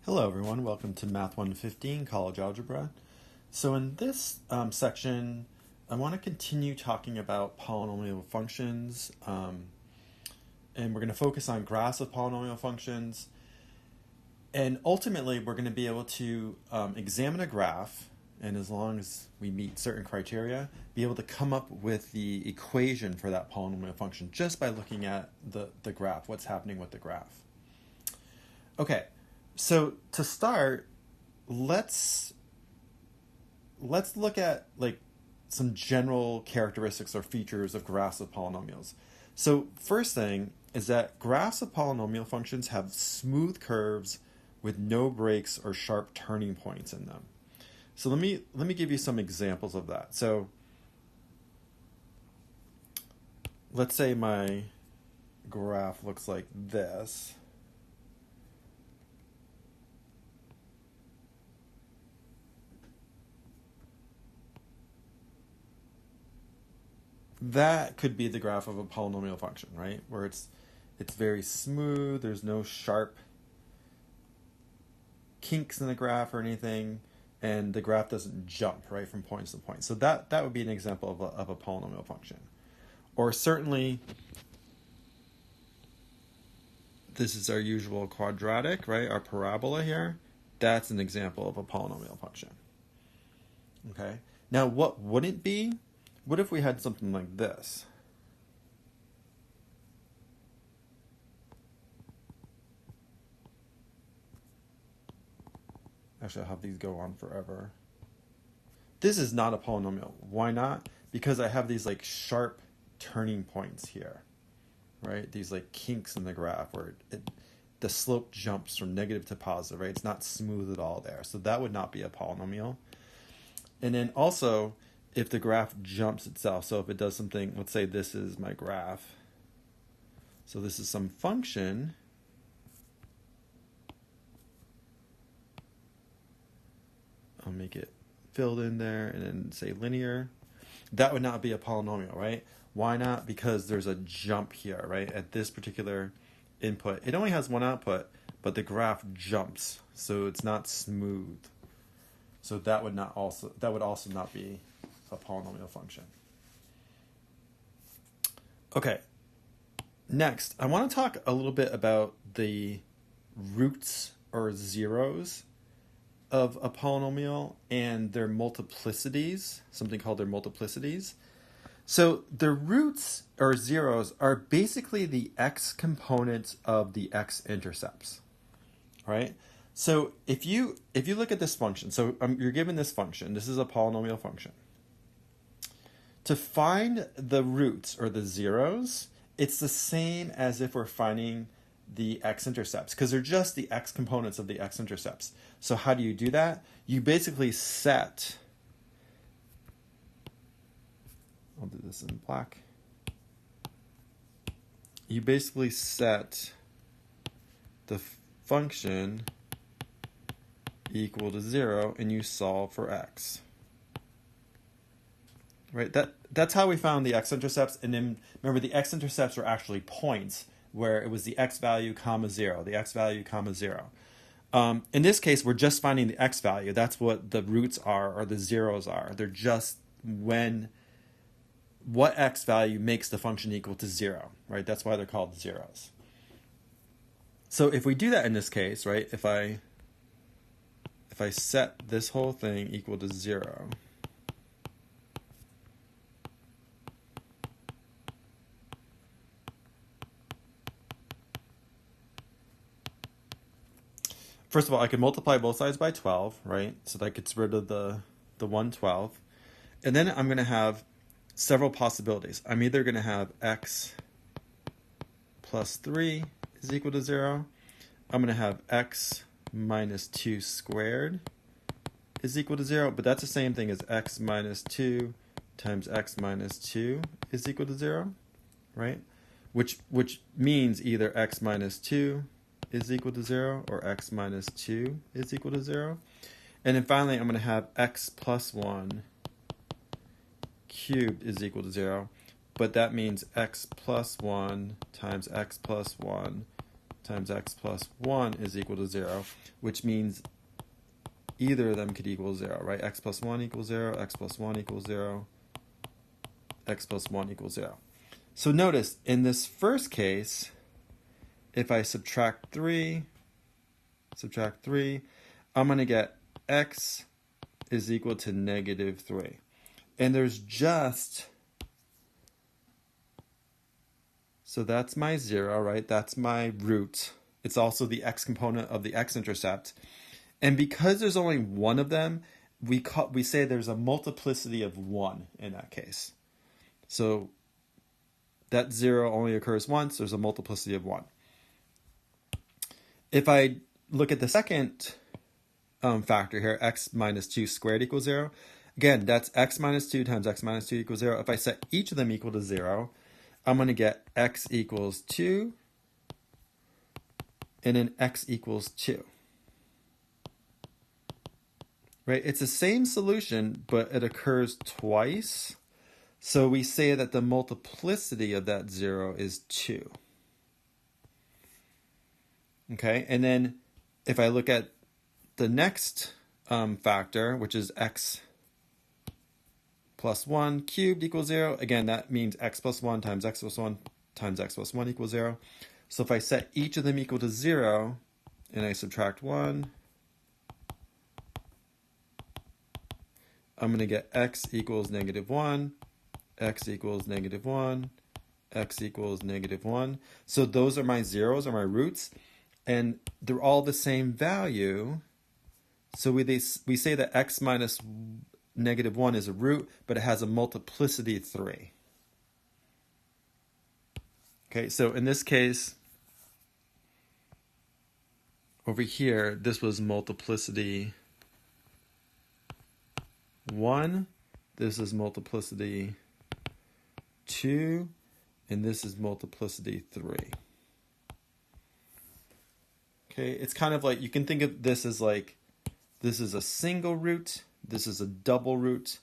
Hello everyone, welcome to Math 115, College Algebra. So in this section, I want to continue talking about polynomial functions, and we're going to focus on graphs of polynomial functions, and ultimately we're going to be able to examine a graph, and as long as we meet certain criteria, be able to come up with the equation for that polynomial function just by looking at the graph, what's happening with the graph. Okay. So to start, let's look at like some general characteristics or features of graphs of polynomials. So first thing is that graphs of polynomial functions have smooth curves with no breaks or sharp turning points in them. So let me give you some examples of that. So let's say my graph looks like this. That could be the graph of a polynomial function, right? Where it's very smooth, there's no sharp kinks in the graph or anything, and the graph doesn't jump, right, from points to points. So that would be an example of a polynomial function. Or certainly, this is our usual quadratic, right, our parabola here. That's an example of a polynomial function. Okay, now what wouldn't be? What if we had something like this? Actually, I'll have these go on forever. This is not a polynomial. Why not? Because I have these like sharp turning points here, right? These like kinks in the graph where the slope jumps from negative to positive, right? It's not smooth at all there. So that would not be a polynomial. And then also, if the graph jumps itself, so if it does something, let's say this is my graph. So this is some function. I'll make it filled in there and then say linear. That would not be a polynomial, right? Why not? Because there's a jump here, right? At this particular input. It only has one output, but the graph jumps, so it's not smooth. So that would also not be a polynomial function. Okay, next, I want to talk a little bit about the roots or zeros of a polynomial and their multiplicities, something called their multiplicities. So the roots or zeros are basically the x components of the x-intercepts, right? So if you look at this function, so you're given this function, this is a polynomial function. To find the roots or the zeros, it's the same as if we're finding the x-intercepts because they're just the x components of the x-intercepts. So how do you do that? You basically set, I'll do this in black. You basically set the function equal to 0 and you solve for x. Right, that's how we found the x-intercepts, and then remember the x-intercepts were actually points where it was the x value comma 0, the x value comma 0. In this case, we're just finding the x value. That's what the roots are or the zeros are. They're just what x value makes the function equal to 0, right? That's why they're called zeros. So if we do that in this case, right, if I set this whole thing equal to 0, first of all, I can multiply both sides by 12, right? So that gets rid of the 112. And then I'm going to have several possibilities. I'm either going to have x plus 3 is equal to 0. I'm going to have x minus 2 squared is equal to 0. But that's the same thing as x minus 2 times x minus 2 is equal to 0, right? Which means either x minus 2 is equal to 0 or x minus 2 is equal to 0. And then finally, I'm going to have x plus 1 cubed is equal to 0. But that means x plus 1 times x plus 1 times x plus 1 is equal to 0, which means either of them could equal 0, right? X plus 1 equals 0, x plus 1 equals 0, x plus 1 equals 0. So notice, in this first case, if I subtract 3, I'm going to get x is equal to negative 3. And there's just, so that's my 0, right? That's my root. It's also the x component of the x-intercept. And because there's only one of them, we say there's a multiplicity of 1 in that case. So that 0 only occurs once. There's a multiplicity of 1. If I look at the second factor here, x minus 2 squared equals 0. Again, that's x minus 2 times x minus 2 equals 0. If I set each of them equal to 0, I'm going to get x equals 2 and then x equals 2. Right? It's the same solution, but it occurs twice. So we say that the multiplicity of that 0 is 2. Okay, and then if I look at the next factor, which is x plus 1 cubed equals 0, again, that means x plus 1 times x plus 1 times x plus 1 equals 0. So if I set each of them equal to 0, and I subtract 1, I'm going to get x equals negative 1, x equals negative 1, x equals negative 1. So those are my zeros, or my roots, and they're all the same value. So we say that x minus negative 1 is a root, but it has a multiplicity 3. Okay, so in this case, over here, this was multiplicity 1, this is multiplicity 2, and this is multiplicity 3. Okay, it's kind of like, you can think of this as like, this is a single root, this is a double root,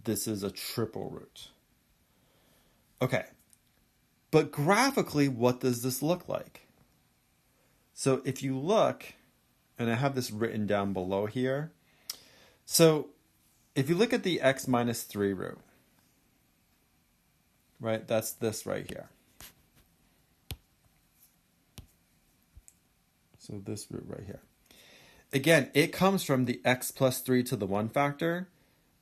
this is a triple root. Okay, but graphically, what does this look like? So if you look, and I have this written down below here, so if you look at the x minus 3 root, right, that's this right here. So this root right here. Again, it comes from the x plus 3 to the 1 factor,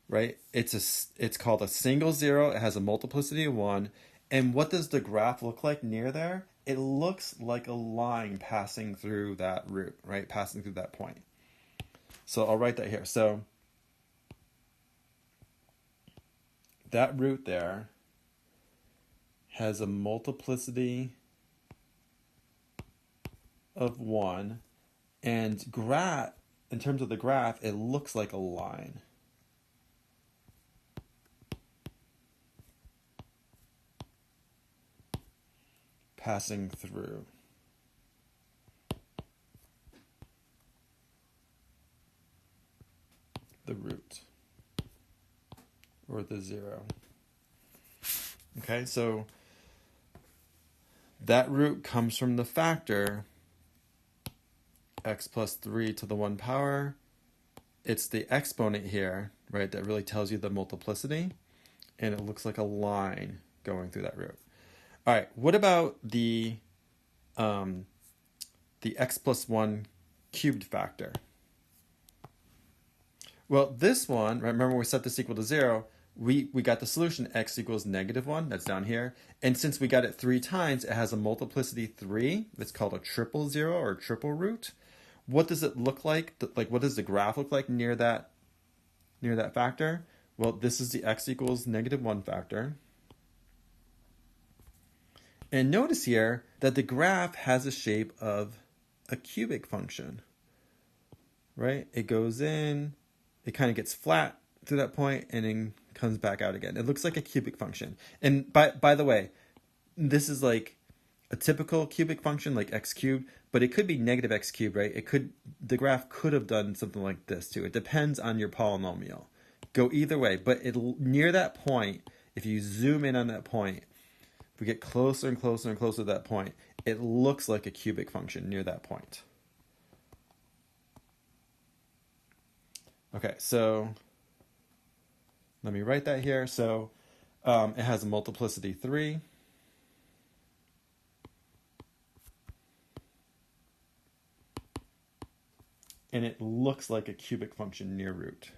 right? It's called a single 0. It has a multiplicity of 1. And what does the graph look like near there? It looks like a line passing through that root, right? Passing through that point. So I'll write that here. So that root there has a multiplicity of 1, and in terms of the graph, it looks like a line. Passing through. The root, or the 0. Okay, so that root comes from the factor x plus 3 to the 1 power. It's the exponent here, right, that really tells you the multiplicity, and it looks like a line going through that root. All right, what about the x plus 1 cubed factor? Well, this one, right, remember we set this equal to 0, we got the solution x equals negative 1, that's down here. And since we got it 3 times, it has a multiplicity 3. It's called a triple 0 or triple root. What does it look like? Like, what does the graph look like near that factor? Well, this is the x equals negative 1 factor. And notice here that the graph has a shape of a cubic function, right? It goes in, it kind of gets flat through that point, and then comes back out again. It looks like a cubic function. And by the way, this is like a typical cubic function, like x cubed, but it could be negative x cubed, right? The graph could have done something like this too. It depends on your polynomial. Go either way, but near that point, if you zoom in on that point, if we get closer and closer and closer to that point, it looks like a cubic function near that point. Okay, so let me write that here. So it has a multiplicity 3. And it looks like a cubic function near root.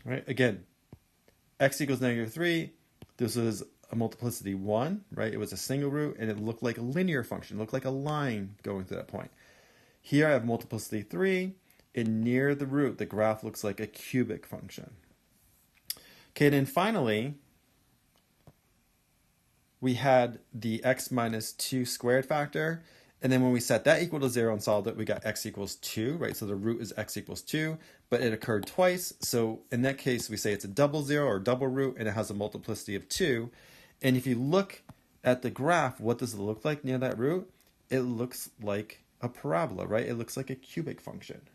Right? Again, x equals -3. This was a multiplicity 1, right? It was a single root, and it looked like a linear function. It looked like a line going to that point. Here I have multiplicity 3, and near the root, the graph looks like a cubic function. Okay, then finally, we had the x minus 2 squared factor. And then when we set that equal to 0 and solved it, we got x equals 2, right? So the root is x equals 2, but it occurred twice. So in that case, we say it's a double zero or double root, and it has a multiplicity of 2. And if you look at the graph, what does it look like near that root? It looks like a parabola, right? It looks like a cubic function.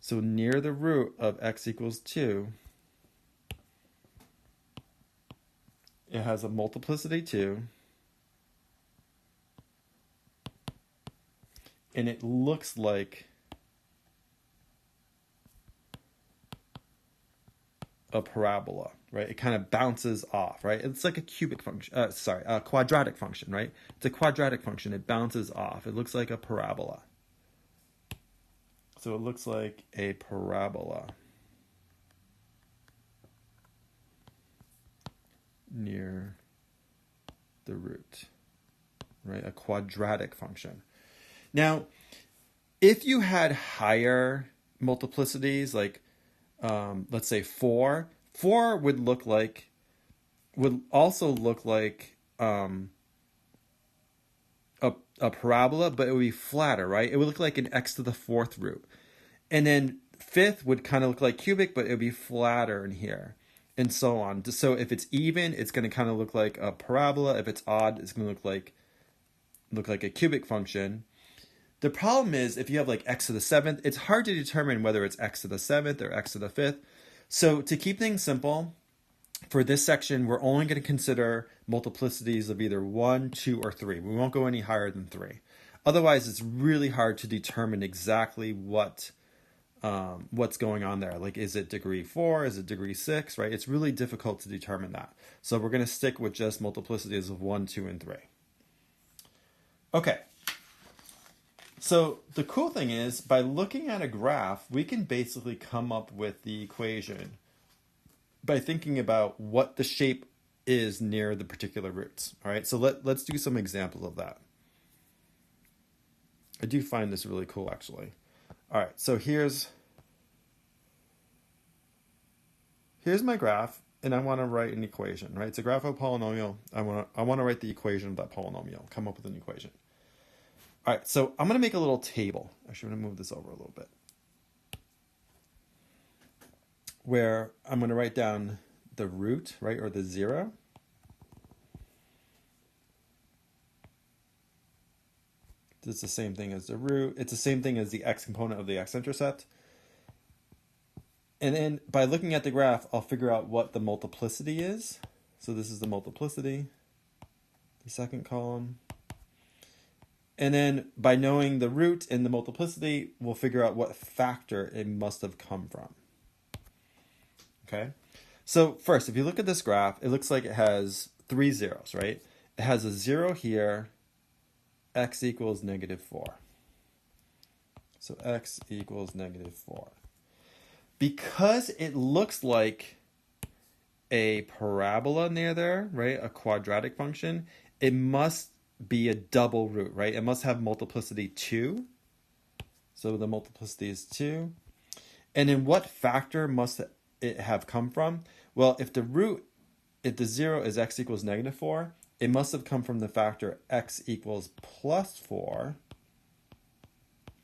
So near the root of x equals 2, it has a multiplicity 2. And it looks like a parabola, right? It kind of bounces off, right? It's like a cubic function, a quadratic function, right? It's a quadratic function. It bounces off. It looks like a parabola. So it looks like a parabola near the root, right? A quadratic function. Now, if you had higher multiplicities, like let's say 4 would also look like a parabola, but it would be flatter, right? It would look like an x to the 4th root. And then 5th would kind of look like cubic, but it would be flatter in here, and so on. So if it's even, it's going to kind of look like a parabola. If it's odd, it's going to look like a cubic function. The problem is if you have like x to the 7th, it's hard to determine whether it's x to the 7th or x to the 5th. So to keep things simple, for this section, we're only going to consider multiplicities of either 1, 2, or 3. We won't go any higher than 3. Otherwise, it's really hard to determine exactly what's going on there. Like, is it degree 4? Is it degree 6? Right? It's really difficult to determine that. So we're going to stick with just multiplicities of 1, 2, and 3. Okay. So the cool thing is, by looking at a graph, we can basically come up with the equation by thinking about what the shape is near the particular roots. All right, so let's do some examples of that. I do find this really cool, actually. All right, so here's my graph, and I want to write an equation. Right, it's a graph of a polynomial. I want to write the equation of that polynomial. Come up with an equation. All right, so I'm going to make a little table. Actually, I'm going to move this over a little bit, where I'm going to write down the root, right, or the 0. It's the same thing as the root. It's the same thing as the x component of the x-intercept. And then by looking at the graph, I'll figure out what the multiplicity is. So this is the multiplicity, the second column. And then by knowing the root and the multiplicity, we'll figure out what factor it must have come from. Okay? So first, if you look at this graph, it looks like it has 3 zeros, right? It has a 0 here, x equals -4. So x equals -4. Because it looks like a parabola near there, right? A quadratic function, it must be a double root, right? It must have multiplicity 2. So the multiplicity is 2. And then what factor must it have come from? Well, if the 0 is x equals -4, it must have come from the factor x equals +4,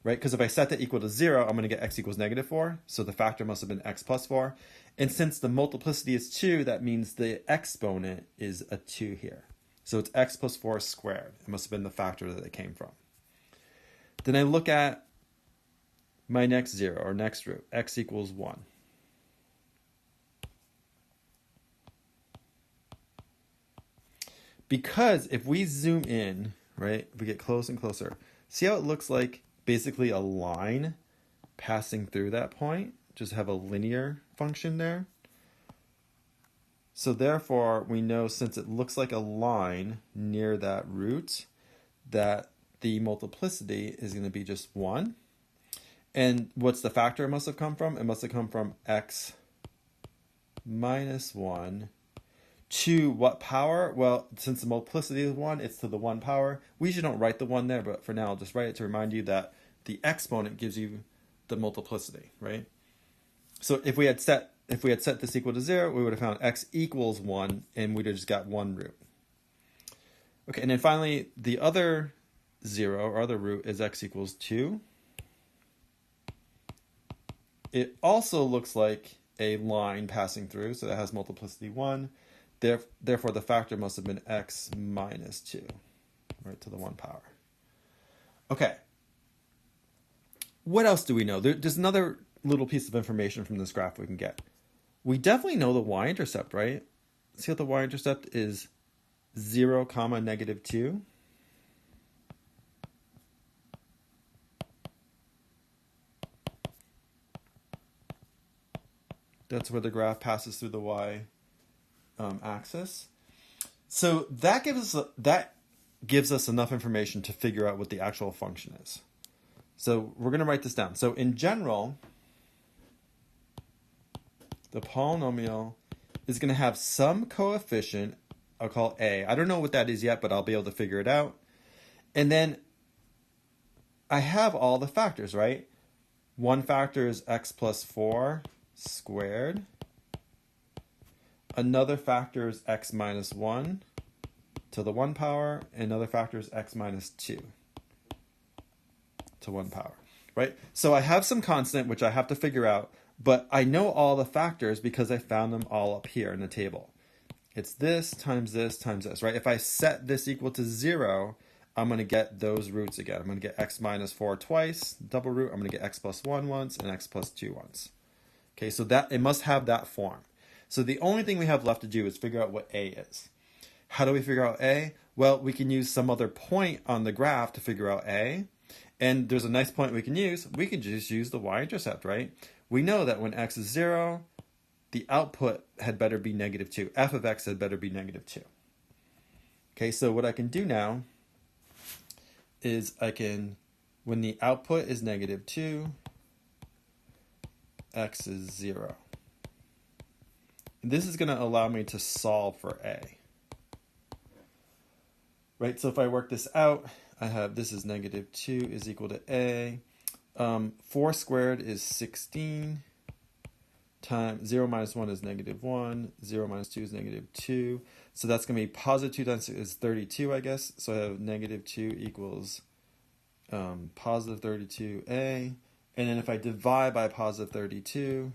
right? Because if I set that equal to 0, I'm going to get x equals -4. So the factor must have been x plus 4. And since the multiplicity is 2, that means the exponent is a 2 here. So it's x plus 4 squared. It must have been the factor that it came from. Then I look at my next zero, or next root, x equals 1. Because if we zoom in, right, if we get close and closer, see how it looks like basically a line passing through that point? Just have a linear function there. So therefore, we know since it looks like a line near that root, that the multiplicity is going to be just 1. And what's the factor it must have come from? It must have come from x minus 1 to what power? Well, since the multiplicity is 1, it's to the 1 power. We usually don't write the 1 there, but for now, I'll just write it to remind you that the exponent gives you the multiplicity, right? So if we had set this equal to 0, we would have found x equals 1, and we'd have just got one root. Okay, and then finally, the other 0, or other root, is x equals 2. It also looks like a line passing through, so that has multiplicity 1. Therefore, the factor must have been x minus 2, right, to the 1 power. Okay. What else do we know? There's another little piece of information from this graph we can get. We definitely know the y-intercept, right? See what the y-intercept is 0, negative 2. That's where the graph passes through the y-axis. So that gives us enough information to figure out what the actual function is. So we're going to write this down. So in general, the polynomial is going to have some coefficient, I'll call a. I don't know what that is yet, but I'll be able to figure it out. And then I have all the factors, right? One factor is x plus 4 squared. Another factor is x minus 1 to the 1 power. Another factor is x minus 2 to 1 power, right? So I have some constant, which I have to figure out, but I know all the factors because I found them all up here in the table. It's this times this times this, right? If I set this equal to 0, I'm going to get those roots again. I'm going to get x minus 4 twice, double root. I'm going to get x plus 1 once and x plus 2 once. Okay, so that it must have that form. So the only thing we have left to do is figure out what a is. How do we figure out a? Well, we can use some other point on the graph to figure out a. And there's a nice point we can use. We can just use the y-intercept, right? We know that when x is 0, the output had better be negative 2. F of x had better be negative 2. Okay, so what I can do now is when the output is negative 2, x is 0. This is going to allow me to solve for a. Right, so if I work this out, I have this is negative 2 is equal to a. 4 squared is 16 times 0 minus 1 is negative 1. 0 minus 2 is negative 2. So that's going to be positive 2 times is 32, I guess. So I have negative 2 equals positive 32a. And then if I divide by positive 32,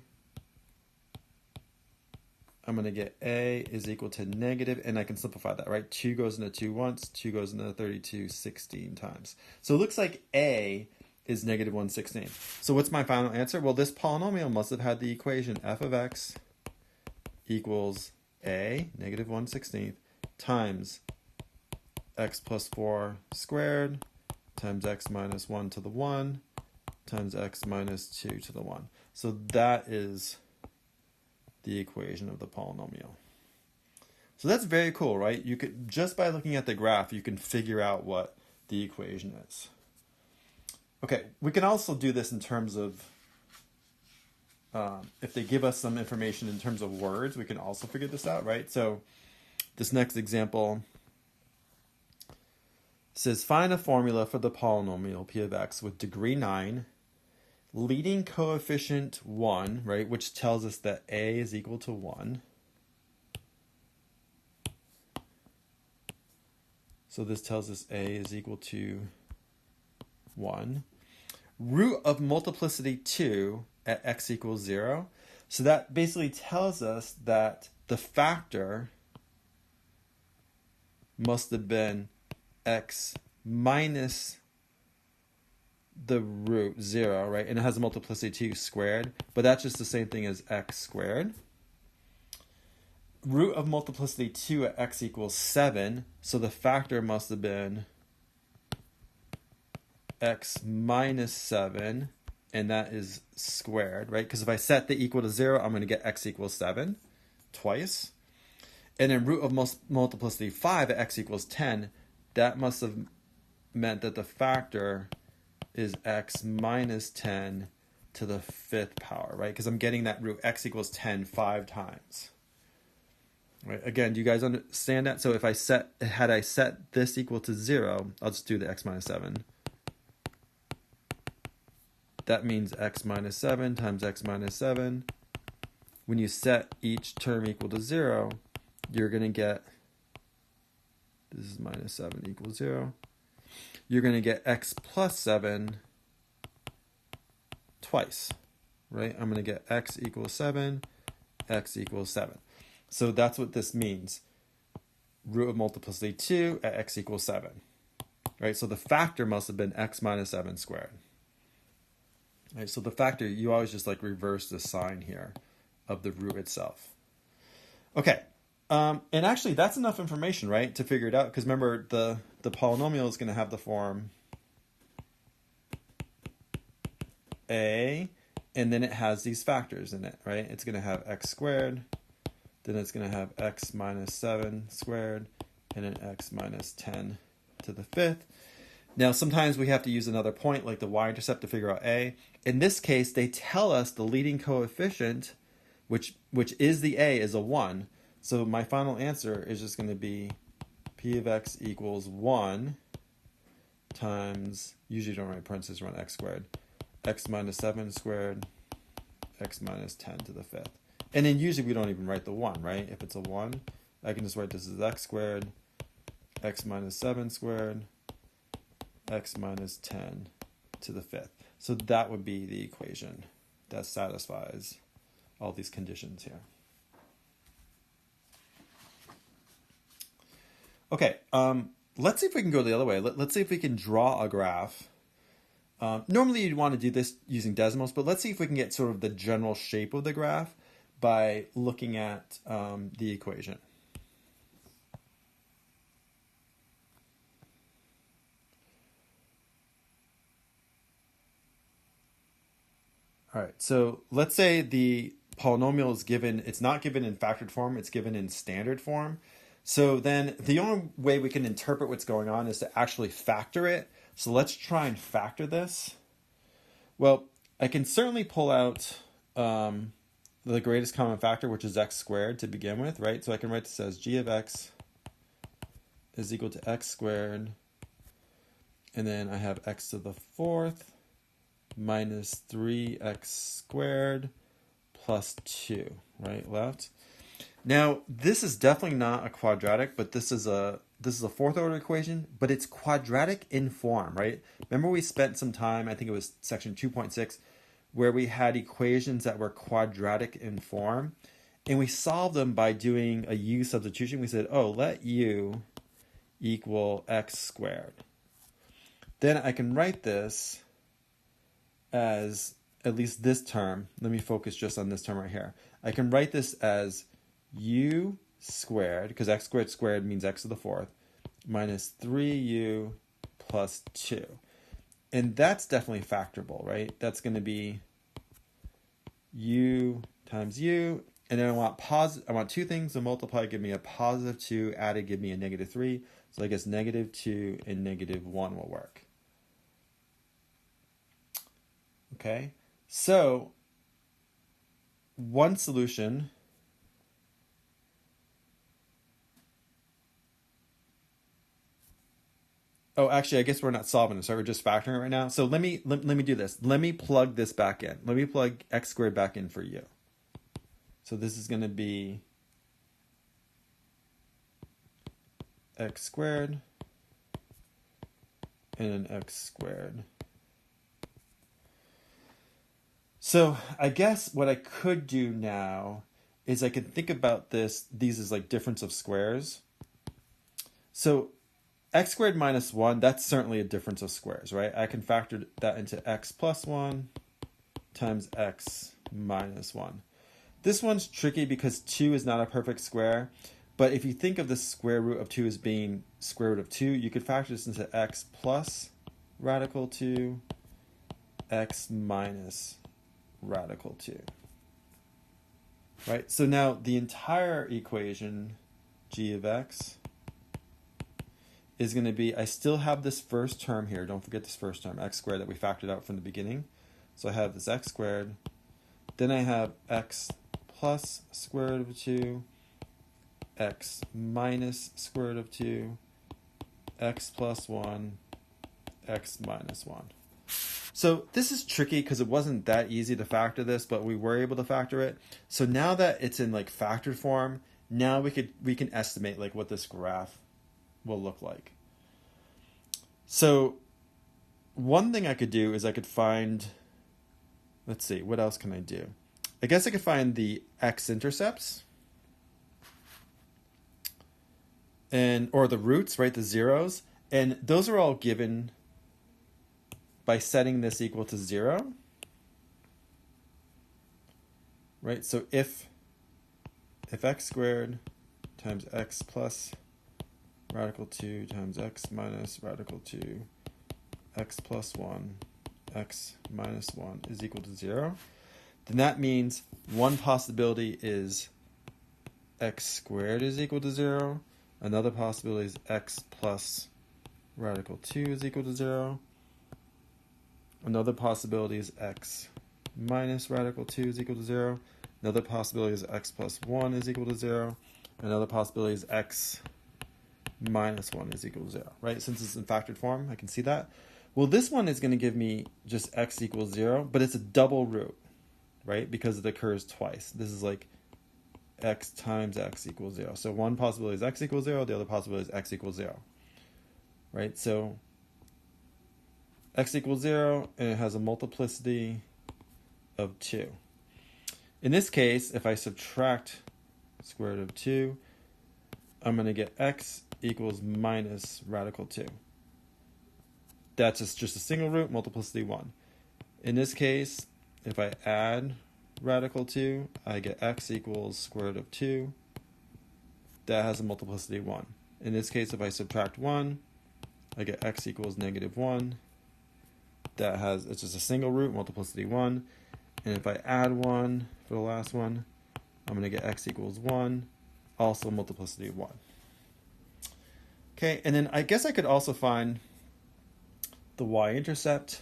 I'm going to get a is equal to negative, and I can simplify that, right? 2 goes into 2 once, 2 goes into 32 16 times. So it looks like a is negative 1/16. So what's my final answer? Well, this polynomial must have had the equation f of x equals a, negative 1/16, times x plus 4 squared times x minus 1 to the 1 times x minus 2 to the 1. So that is the equation of the polynomial. So that's very cool, right? You could, just by looking at the graph, you can figure out what the equation is. Okay, we can also do this in terms of, if they give us some information in terms of words, we can also figure this out, right? So this next example says, find a formula for the polynomial p of x with degree 9, leading coefficient 1, right, which tells us that a is equal to 1. So this tells us a is equal to 1. Root of multiplicity 2 at x equals 0. So that basically tells us that the factor must have been x minus the root 0, right? And it has a multiplicity 2 squared, but that's just the same thing as x squared. Root of multiplicity 2 at x equals 7, so the factor must have been x minus 7, and that is squared, right? Because if I set the equal to 0, I'm going to get x equals 7 twice. And then root of multiplicity 5 at x equals 10, that must have meant that the factor is x minus 10 to the 5th power, right? Because I'm getting that root x equals 10 5 times. Right? Again, do you guys understand that? So if I had I set this equal to 0, I'll just do the x minus 7. That means x minus 7 times x minus 7. When you set each term equal to 0, you're going to get, this is minus 7 equals 0. You're going to get x plus 7 twice, right? I'm going to get x equals 7, x equals 7. So that's what this means. Root of multiplicity 2 at x equals 7, right? So the factor must have been x minus 7 squared. Right, so the factor, you always just like reverse the sign here of the root itself. Okay, and actually that's enough information, right, to figure it out, because remember the polynomial is going to have the form a, and then it has these factors in it, right? It's going to have x squared, then it's going to have x minus 7 squared, and then x minus 10 to the 5th. Now, sometimes we have to use another point, like the y-intercept, to figure out a. In this case, they tell us the leading coefficient, which is the a, is a 1. So my final answer is just going to be p of x equals 1 times, usually don't write parentheses around x squared, x minus 7 squared, x minus 10 to the 5th. And then usually we don't even write the 1, right? If it's a 1, I can just write this as x squared, x minus 7 squared, x minus 10 to the 5th. So that would be the equation that satisfies all these conditions here. Okay, let's see if we can go the other way. Let's see if we can draw a graph. Normally you'd want to do this using decimals, but let's see if we can get sort of the general shape of the graph by looking at the equation. All right, so let's say the polynomial is given, it's not given in factored form, it's given in standard form. So then the only way we can interpret what's going on is to actually factor it. So let's try and factor this. Well, I can certainly pull out the greatest common factor, which is x squared to begin with, right? So I can write this as g of x is equal to x squared, and then I have x to the 4th minus 3x squared plus 2, right, left. Now, this is definitely not a quadratic, but this is a fourth order equation, but it's quadratic in form, right? Remember we spent some time, I think it was section 2.6, where we had equations that were quadratic in form, and we solved them by doing a u substitution. We said, oh, let u equal x squared. Then I can write this as, at least this term, let me focus just on this term right here. I can write this as u squared, because x squared squared means x to the 4th, minus 3u plus 2. And that's definitely factorable, right? That's going to be u times u, and then I want two things to multiply, give me a positive 2, added give me a negative 3. So I guess negative 2 and negative 1 will work. Okay, so one solution oh, actually, I guess we're not solving this, right? We're just factoring it right now. So let me do this. Let me plug this back in. Let me plug x squared back in for u. So this is going to be x squared and an x squared. So I guess what I could do now is I could think about these as like difference of squares. So x squared minus 1, that's certainly a difference of squares, right? I can factor that into x plus 1 times x minus 1. This one's tricky because 2 is not a perfect square, but if you think of the square root of 2 as being square root of 2, you could factor this into x plus radical 2, x minus radical 2. Right? So now the entire equation, g of x, is going to be, I still have this first term here. Don't forget this first term, x squared, that we factored out from the beginning. So I have this x squared. Then I have x plus square root of 2, x minus square root of 2, x plus 1, x minus 1. So this is tricky because it wasn't that easy to factor this, but we were able to factor it. So now that it's in like factored form, now we can estimate like what this graph will look like. So one thing I could do is I could find, let's see, what else can I do? I guess I could find the x-intercepts or the roots, right, the zeros, and those are all given by setting this equal to 0. Right, so if x squared times x plus radical 2 times x minus radical 2, x plus 1, x minus 1 is equal to 0, then that means one possibility is x squared is equal to 0. Another possibility is x plus radical 2 is equal to 0. Another possibility is x minus radical 2 is equal to 0. Another possibility is x plus 1 is equal to 0. Another possibility is x minus 1 is equal to 0, right? Since it's in factored form, I can see that. Well, this one is going to give me just x equals 0, but it's a double root, right? Because it occurs twice. This is like x times x equals 0. So one possibility is x equals 0, the other possibility is x equals 0, right? So x equals 0, and it has a multiplicity of 2. In this case, if I subtract square root of 2, I'm going to get x equals minus radical 2. That's just a single root, multiplicity 1. In this case, if I add radical 2, I get x equals square root of 2. That has a multiplicity 1. In this case, if I subtract 1, I get x equals negative 1. It's just a single root, multiplicity 1. And if I add 1 for the last one, I'm going to get x equals 1, also multiplicity 1. Okay, and then I guess I could also find the y-intercept.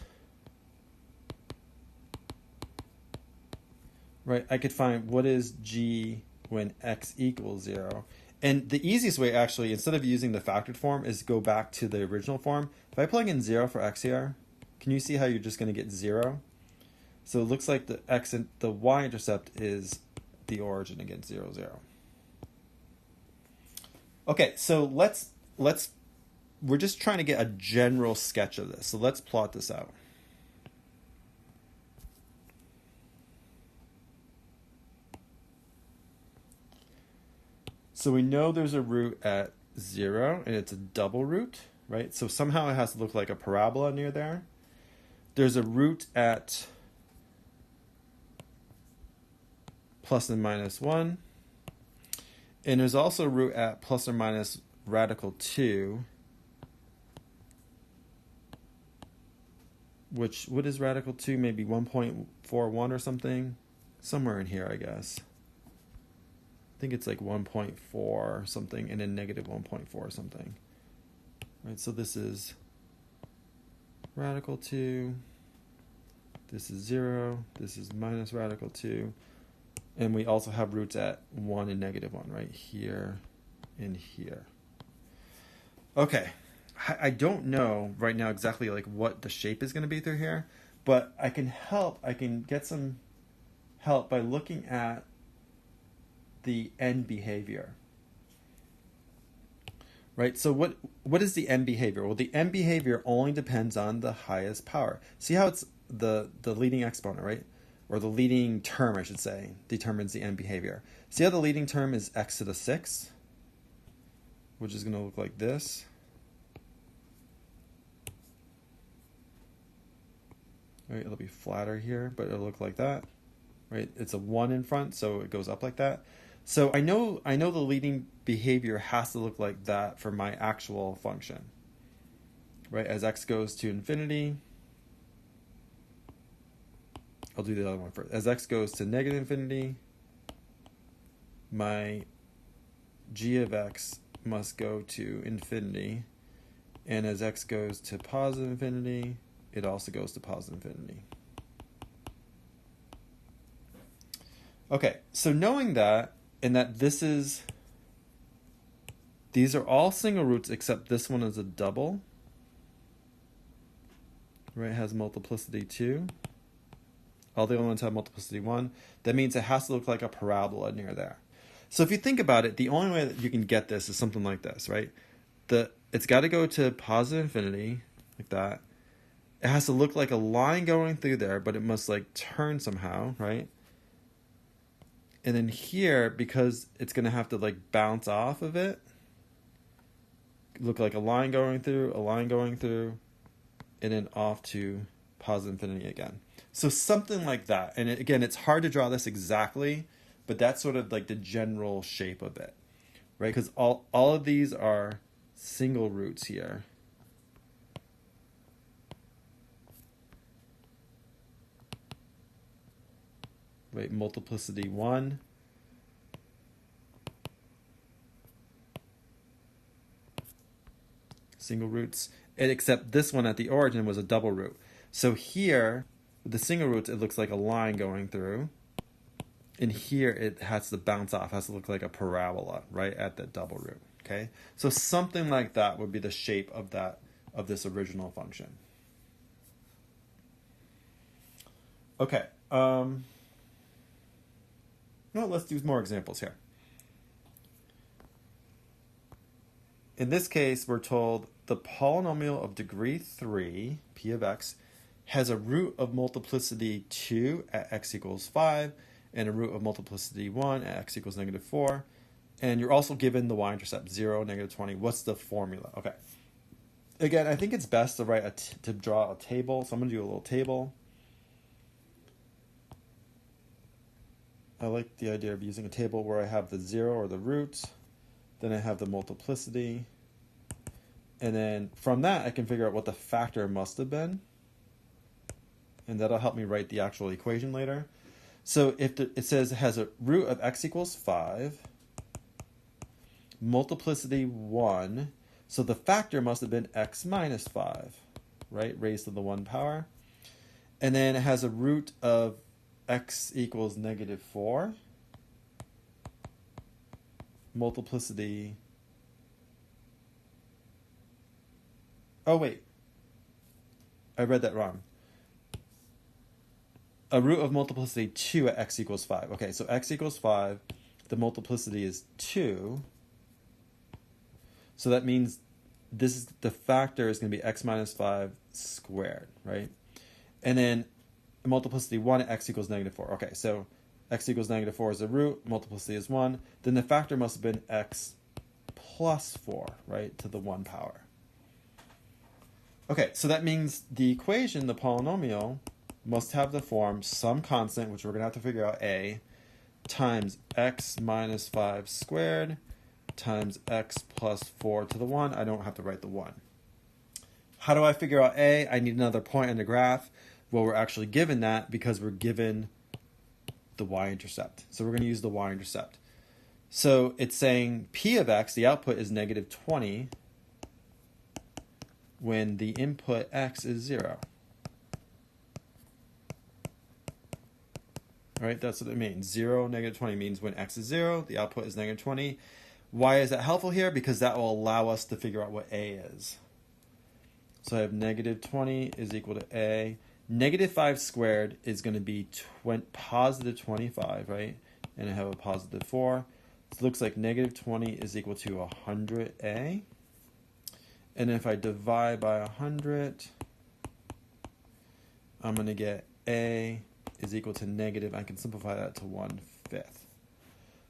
Right, I could find what is g when x equals 0. And the easiest way, actually, instead of using the factored form, is go back to the original form. If I plug in 0 for x here, can you see how you're just going to get 0? So it looks like the y-intercept is the origin against 0, 0. Okay, so we're just trying to get a general sketch of this. So let's plot this out. So we know there's a root at 0, and it's a double root, right? So somehow it has to look like a parabola near there. There's a root at plus and minus 1. And there's also a root at plus or minus radical 2. What is radical 2? Maybe 1.41 or something? Somewhere in here, I guess. I think it's like 1.4 or something, and then negative 1.4 or something. Right, so this is radical 2. This is 0. This is minus radical 2. And we also have roots at 1 and negative 1, right? Here and here. Okay. I don't know right now exactly like what the shape is going to be through here, but I can get some help by looking at the end behavior. Right? So what is the end behavior? Well, the end behavior only depends on the highest power. See how it's the leading exponent, right? Or the leading term, I should say, determines the end behavior. See how the leading term is x to the 6th? which is going to look like this. Right, it'll be flatter here, but it'll look like that. Right, it's a 1 in front, so it goes up like that. So I know the leading behavior has to look like that for my actual function. Right, as x goes to infinity, I'll do the other one first. As x goes to negative infinity, my g of x must go to infinity. And as x goes to positive infinity, it also goes to positive infinity. Okay, so knowing that, and that these are all single roots except this one is a double. Right, it has multiplicity 2. All the other ones have multiplicity 1. That means it has to look like a parabola near there. So if you think about it, the only way that you can get this is something like this, right? It's got to go to positive infinity, like that. It has to look like a line going through there, but it must like turn somehow, right? And then here, because it's going to have to like bounce off of it, look like a line going through, and then off to positive infinity again. So something like that. And again, it's hard to draw this exactly, but that's sort of like the general shape of it, right? Because all of these are single roots here. Right, multiplicity 1. Single roots. And except this one at the origin was a double root. So here, with the single roots, it looks like a line going through. And here it has to bounce off, has to look like a parabola, right, at the double root. Okay? So something like that would be the shape of this original function. Okay. Well, let's do more examples here. In this case, we're told the polynomial of degree 3, p of x, has a root of multiplicity 2 at x equals 5, and a root of multiplicity 1 at x equals negative 4. And you're also given the y-intercept, 0, negative 20. What's the formula? Okay. Again, I think it's best to draw a table. So I'm going to do a little table. I like the idea of using a table where I have the 0 or the roots, then I have the multiplicity, and then from that I can figure out what the factor must have been, and that'll help me write the actual equation later. So if it says it has a root of x equals 5, multiplicity 1, so the factor must have been x minus 5, right, raised to the 1 power, and then it has a root of x equals negative 4, multiplicity, oh wait, I read that wrong. A root of multiplicity 2 at x equals 5. Okay, so x equals 5, the multiplicity is 2, so that means the factor is going to be x minus 5 squared, right? And then multiplicity 1 at x equals negative 4. Okay, so x equals negative 4 is the root, multiplicity is 1. Then the factor must have been x plus 4, right, to the 1 power. Okay, so that means the equation, the polynomial, must have the form some constant, which we're going to have to figure out, a, times x minus 5 squared times x plus 4 to the 1. I don't have to write the 1. How do I figure out a? I need another point in the graph. Well, we're actually given that because we're given the y-intercept. So we're going to use the y-intercept. So it's saying p of x, the output, is negative 20 when the input x is 0. All right, that's what it means. 0, negative 20 means when x is 0, the output is negative 20. Why is that helpful here? Because that will allow us to figure out what a is. So I have negative 20 is equal to a. Negative 5 squared is going to be positive 25, right? And I have a positive 4. So it looks like negative 20 is equal to 100a. And if I divide by 100, I'm going to get a is equal to negative. I can simplify that to 1/5.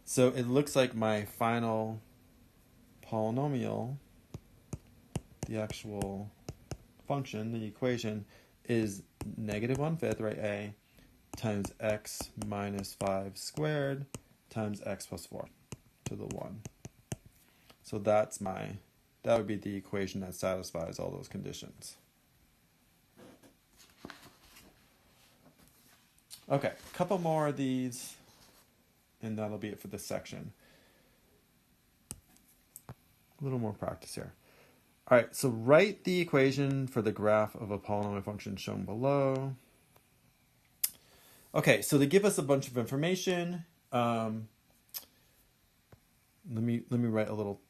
So it looks like my final polynomial, the actual function, the equation, is negative 1/5, right, a, times x minus 5 squared times x plus 4 to the 1. So that would be the equation that satisfies all those conditions. Okay, a couple more of these, and that'll be it for this section. A little more practice here. All right, so write the equation for the graph of a polynomial function shown below. Okay, so they give us a bunch of information. Let me write a little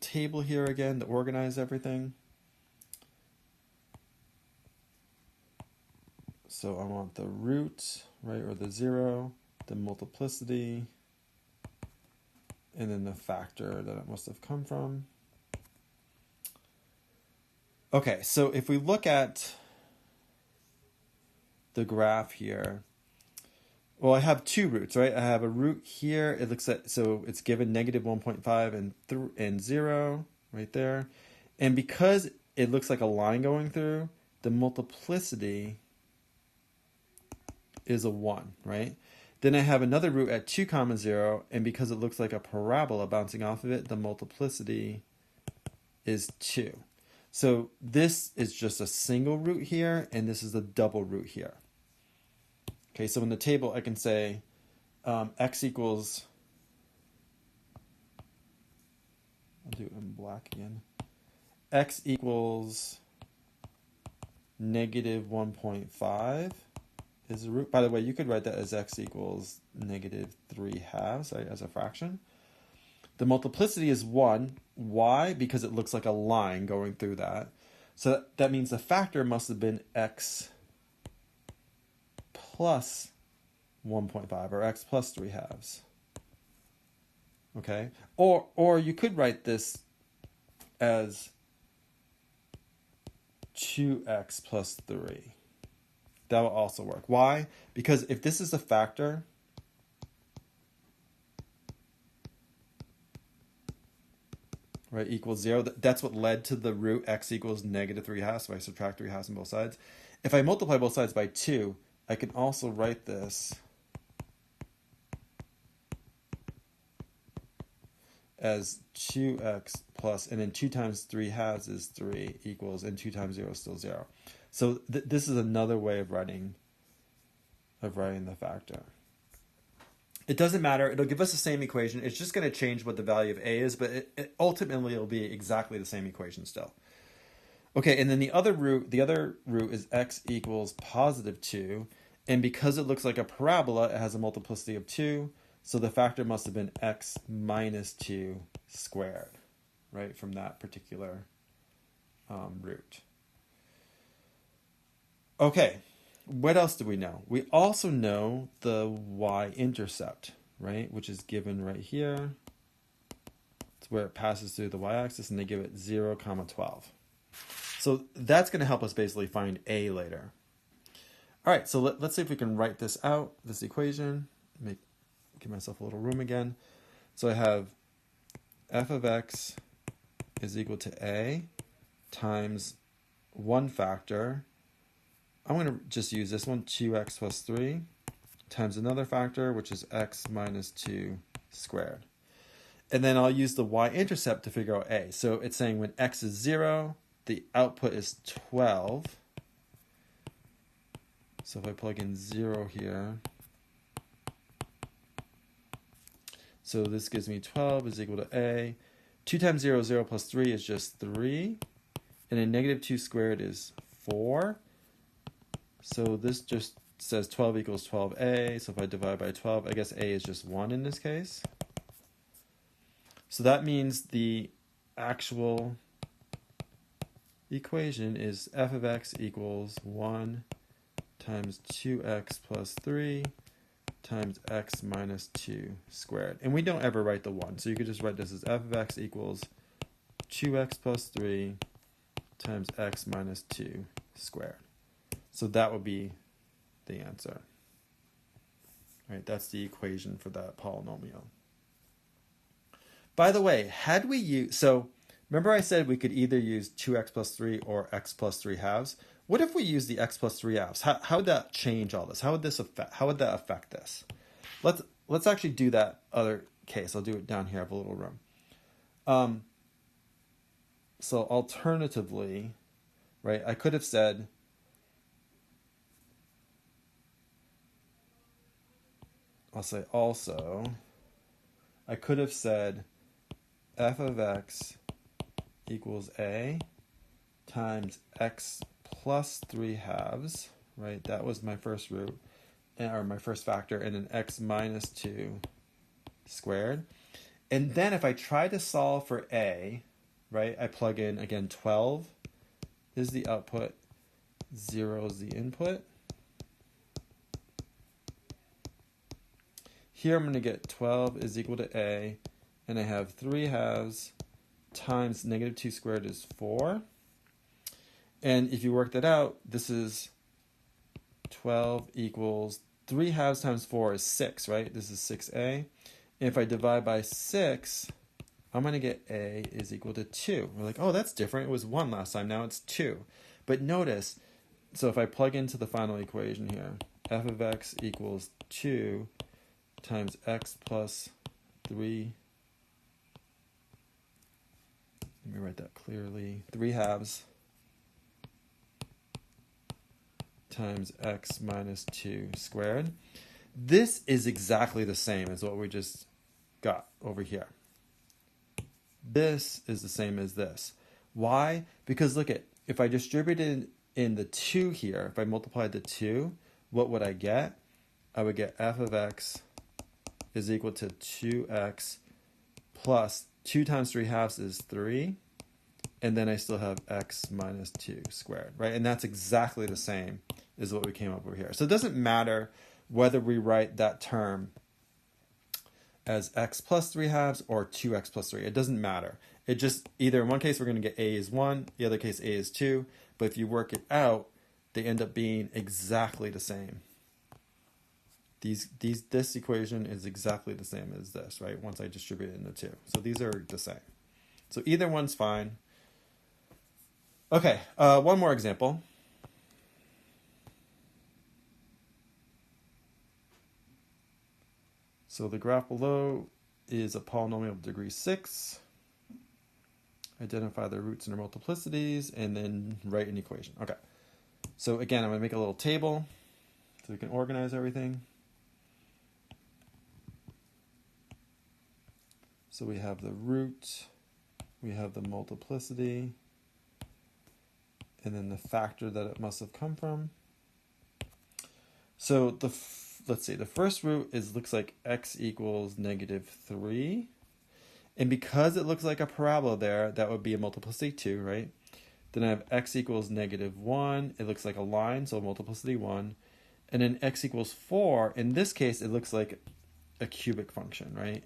table here again to organize everything. So I want the root, right, or the 0, the multiplicity, and then the factor that it must have come from. Okay, so if we look at the graph here, well, I have two roots, right? I have a root here. It looks at, so it's given negative 1.5 and 0 right there. And because it looks like a line going through, the multiplicity is a 1, right? Then I have another root at 2, 0, and because it looks like a parabola bouncing off of it, the multiplicity is 2. So this is just a single root here, and this is a double root here. Okay, so in the table I can say x equals, I'll do it in black again, x equals negative 1.5 is the root. By the way, you could write that as x equals negative 3/2, right, as a fraction. The multiplicity is 1. Why? Because it looks like a line going through that. So that means the factor must have been x plus 1.5 or x plus 3/2. Okay? Or you could write this as 2x plus 3. That will also work. Why? Because if this is a factor, right, equals 0, that's what led to the root x equals negative 3/2, so I subtract 3/2 on both sides. If I multiply both sides by 2, I can also write this as 2x plus, and then 2 times 3/2 is 3 equals, and 2 times 0 is still 0. So this is another way of writing the factor. It doesn't matter. It'll give us the same equation. It's just going to change what the value of a is, but ultimately it'll be exactly the same equation still. Okay, and then the other root is x equals positive 2, and because it looks like a parabola, it has a multiplicity of 2, so the factor must have been x minus 2 squared, right, from that particular root. Okay, what else do we know? We also know the y-intercept, right, which is given right here. It's where it passes through the y-axis, and they give it 0, 12. So that's going to help us basically find a later. All right, so let's see if we can write this out, this equation. Give myself a little room again. So I have f of x is equal to a times one factor. I'm going to just use this one, 2x plus 3, times another factor, which is x minus 2 squared. And then I'll use the y-intercept to figure out a. So it's saying when x is 0, the output is 12. So if I plug in 0 here, so this gives me 12 is equal to a. 2 times 0 is 0 plus 3 is just 3. And then negative 2 squared is 4. So this just says 12 equals 12a. So if I divide by 12, I guess a is just 1 in this case. So that means the actual equation is f of x equals 1 times 2x plus 3 times x minus 2 squared. And we don't ever write the 1, so you could just write this as f of x equals 2x plus 3 times x minus 2 squared. So that would be the answer. Right, that's the equation for that polynomial. By the way, had we used, so remember I said we could either use 2x plus 3 or x plus 3 halves. What if we use the x plus 3 halves? How would that change all this? How would that affect this? Let's actually do that other case. I'll do it down here. I have a little room. So alternatively, right, I could have said I'll say also, I could have said f of x equals a times x plus 3 halves, right? That was my first root, or my first factor, and then x minus 2 squared. And then if I try to solve for a, right, I plug in, again, 12 is the output, 0 is the input. Here I'm going to get 12 is equal to a, and I have 3 halves times negative 2 squared is 4. And if you work that out, this is 12 equals 3 halves times 4 is 6, right? This is 6a. And if I divide by 6, I'm going to get a is equal to 2. We're like, oh, that's different. It was 1 last time. Now it's 2. But notice, so if I plug into the final equation here, f of x equals 2 times x plus 3. Let me write that clearly. 3 halves times x minus 2 squared. This is exactly the same as what we just got over here. This is the same as this. Why? Because look at, if I distributed in the 2 here, if I multiplied the 2, what would I get? I would get f of x is equal to 2x plus 2 times 3 halves is 3. And then I still have x minus 2 squared, right? And that's exactly the same as what we came up over here. So it doesn't matter whether we write that term as x plus 3 halves or 2x plus 3. It doesn't matter. It just, either in one case we're going to get a is 1, the other case a is 2. But if you work it out, they end up being exactly the same. This equation is exactly the same as this, right? Once I distribute it into 2. So these are the same. So either one's fine. Okay, one more example. So the graph below is a polynomial of degree 6. Identify the roots and their multiplicities, and then write an equation. Okay, so again, I'm going to make a little table so we can organize everything. So we have the root, we have the multiplicity, and then the factor that it must have come from. So let's see, the first root looks like x equals negative 3. And because it looks like a parabola there, that would be a multiplicity 2, right? Then I have x equals negative 1. It looks like a line, so multiplicity 1. And then x equals 4. In this case, it looks like a cubic function, right?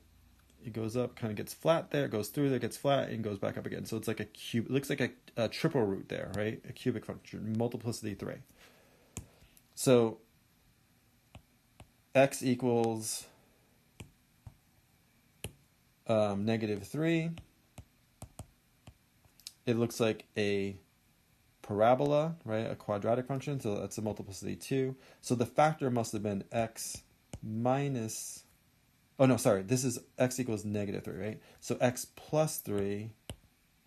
It goes up, kind of gets flat there, it goes through there, gets flat, and goes back up again. So it's like a cube. It looks like a triple root there, right? A cubic function, multiplicity 3. So x equals negative 3. It looks like a parabola, right? A quadratic function, so that's a multiplicity 2. So the factor must have been x minus, oh no, sorry, this is x equals negative 3, right? So x plus 3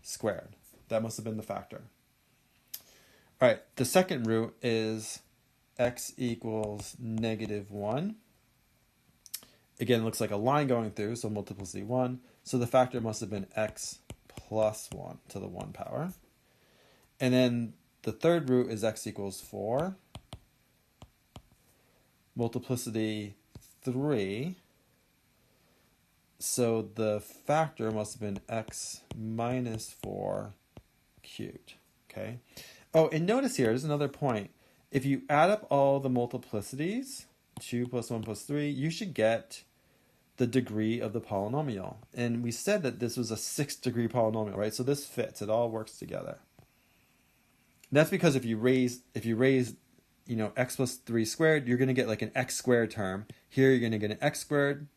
squared. That must have been the factor. All right, the second root is x equals negative 1. Again, it looks like a line going through, so multiplicity 1. So the factor must have been x plus 1 to the 1 power. And then the third root is x equals 4. Multiplicity 3. So the factor must have been x minus 4 cubed. Okay. Oh, and notice here, there's another point. If you add up all the multiplicities, 2 plus 1 plus 3, you should get the degree of the polynomial. And we said that this was a 6th-degree polynomial, right? So this fits. It all works together. That's because if you raise, x plus 3 squared, you're going to get like an x squared term. Here you're going to get an x squared,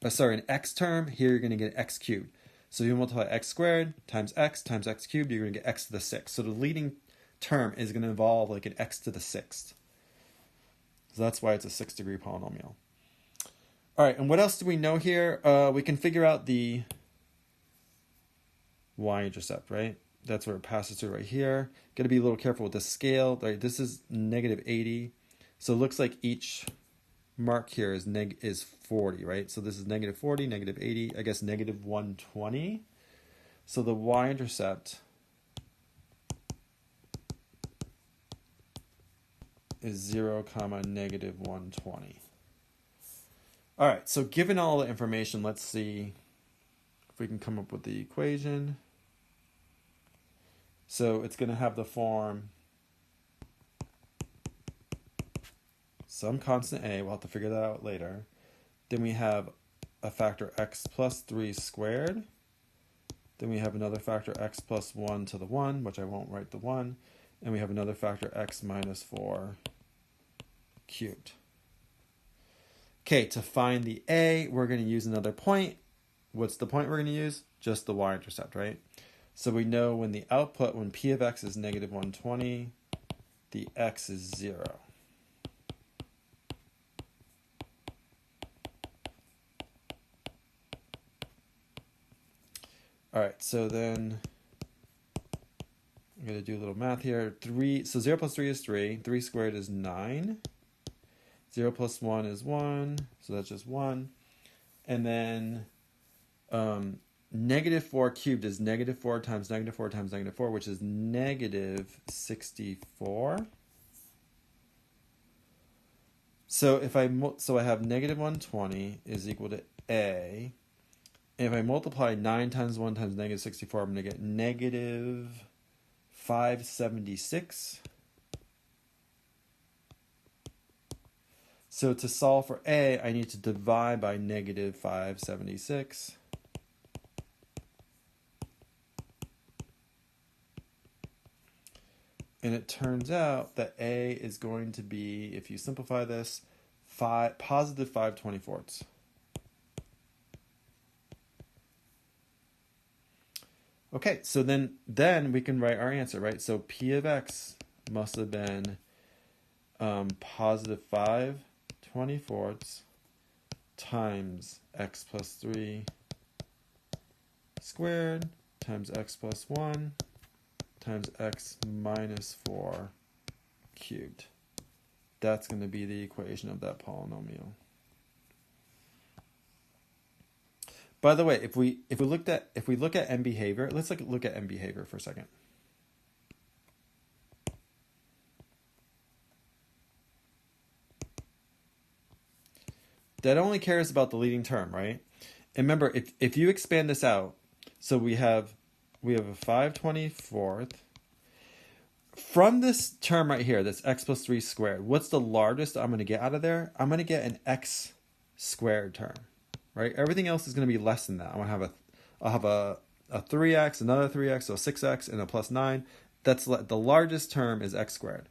an x term. Here you're going to get an x cubed. So you multiply x squared times x cubed, you're going to get x to the 6th. So the leading term is going to involve like an x to the 6th. So that's why it's a 6-degree polynomial. All right, and what else do we know here? We can figure out the y-intercept, right? That's where it passes through right here. Got to be a little careful with the scale. Right, this is -80. So it looks like each mark here is 40, right? So this is -40, -80, I guess -120. So the y-intercept is 0, -120. All right, so given all the information, let's see if we can come up with the equation. So it's going to have the form some constant a, we'll have to figure that out later. Then we have a factor x plus 3 squared. Then we have another factor x plus 1 to the 1, which I won't write the 1. And we have another factor x minus 4 cubed. Okay, to find the a, we're going to use another point. What's the point we're going to use? Just the y-intercept, right? So we know when the output, when p of x is -120, the x is 0. All right, so then I'm going to do a little math here. 0 plus 3 is 3. 3 squared is 9. 0 plus 1 is 1, so that's just 1. And then -4 cubed is -4 times -4 times -4, which is -64. So if I have -120 is equal to a. And if I multiply 9 times 1 times -64, I'm going to get -576. So to solve for a, I need to divide by -576. And it turns out that a is going to be, if you simplify this, positive 5/24. Okay, so then we can write our answer, right? So p of x must have been positive 5/24 times x plus 3 squared times x plus 1 times x minus 4 cubed. That's going to be the equation of that polynomial. By the way, if we look at end behavior, let's look at end behavior for a second. That only cares about the leading term, right? And remember, if you expand this out, so we have a 5/24 from this term right here, that's x plus 3 squared. What's the largest I'm going to get out of there? I'm going to get an x squared term, right? Everything else is going to be less than that. I'll have a 3x, another 3x, so 6x, and a plus 9. That's the largest term is x squared.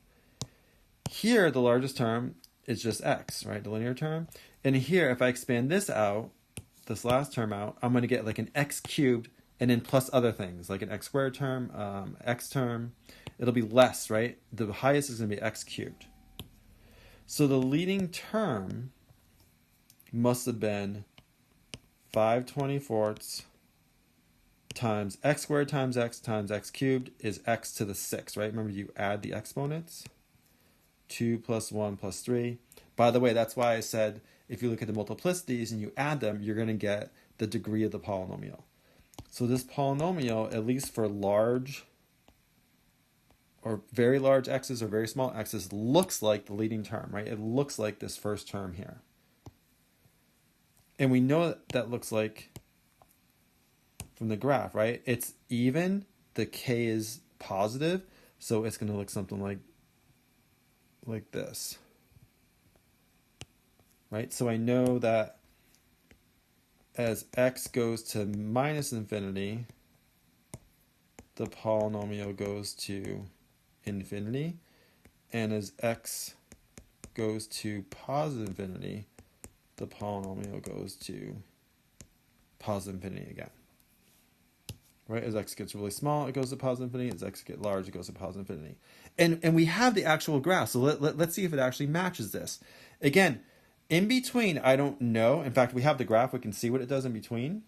Here, the largest term is just x, right? The linear term. And here, if I expand this out, this last term out, I'm going to get like an x cubed and then plus other things, like an x squared term, x term. It'll be less, right? The highest is going to be x cubed. So the leading term must have been 5/24 times x squared times x cubed is x to the 6, right? Remember, you add the exponents. 2 plus 1 plus 3. By the way, that's why I said if you look at the multiplicities and you add them, you're going to get the degree of the polynomial. So this polynomial, at least for large or very large x's or very small x's, looks like the leading term, right? It looks like this first term here. And we know that looks like from the graph, right? It's even, the k is positive, so it's going to look something like this, right? So I know that as x goes to minus infinity, the polynomial goes to infinity, and as x goes to positive infinity, the polynomial goes to positive infinity again. right? As x gets really small, it goes to positive infinity. As x gets large, it goes to positive infinity. And we have the actual graph, so let's see if it actually matches this. Again, in between, I don't know. In fact, we have the graph. We can see what it does in between.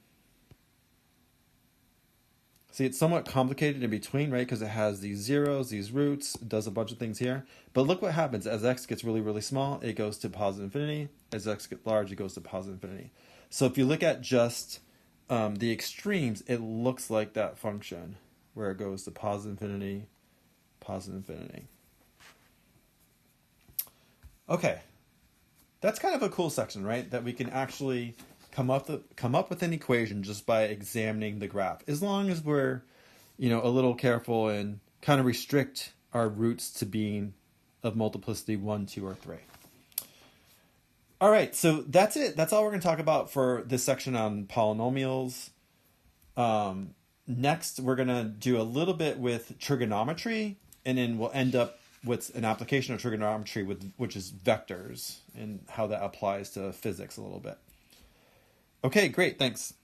See, it's somewhat complicated in between, right? Because it has these zeros, these roots, it does a bunch of things here. But look what happens. As x gets really, really small, it goes to positive infinity. As x gets large, it goes to positive infinity. So if you look at just the extremes, it looks like that function where it goes to positive infinity, positive infinity. Okay, that's kind of a cool section, right? That we can actually come up with an equation just by examining the graph, as long as we're, a little careful and kind of restrict our roots to being of multiplicity 1, 2, or 3. All right, so that's it. That's all we're going to talk about for this section on polynomials. Next, we're going to do a little bit with trigonometry, and then we'll end up with an application of trigonometry, which is vectors, and how that applies to physics a little bit. Okay, great. Thanks.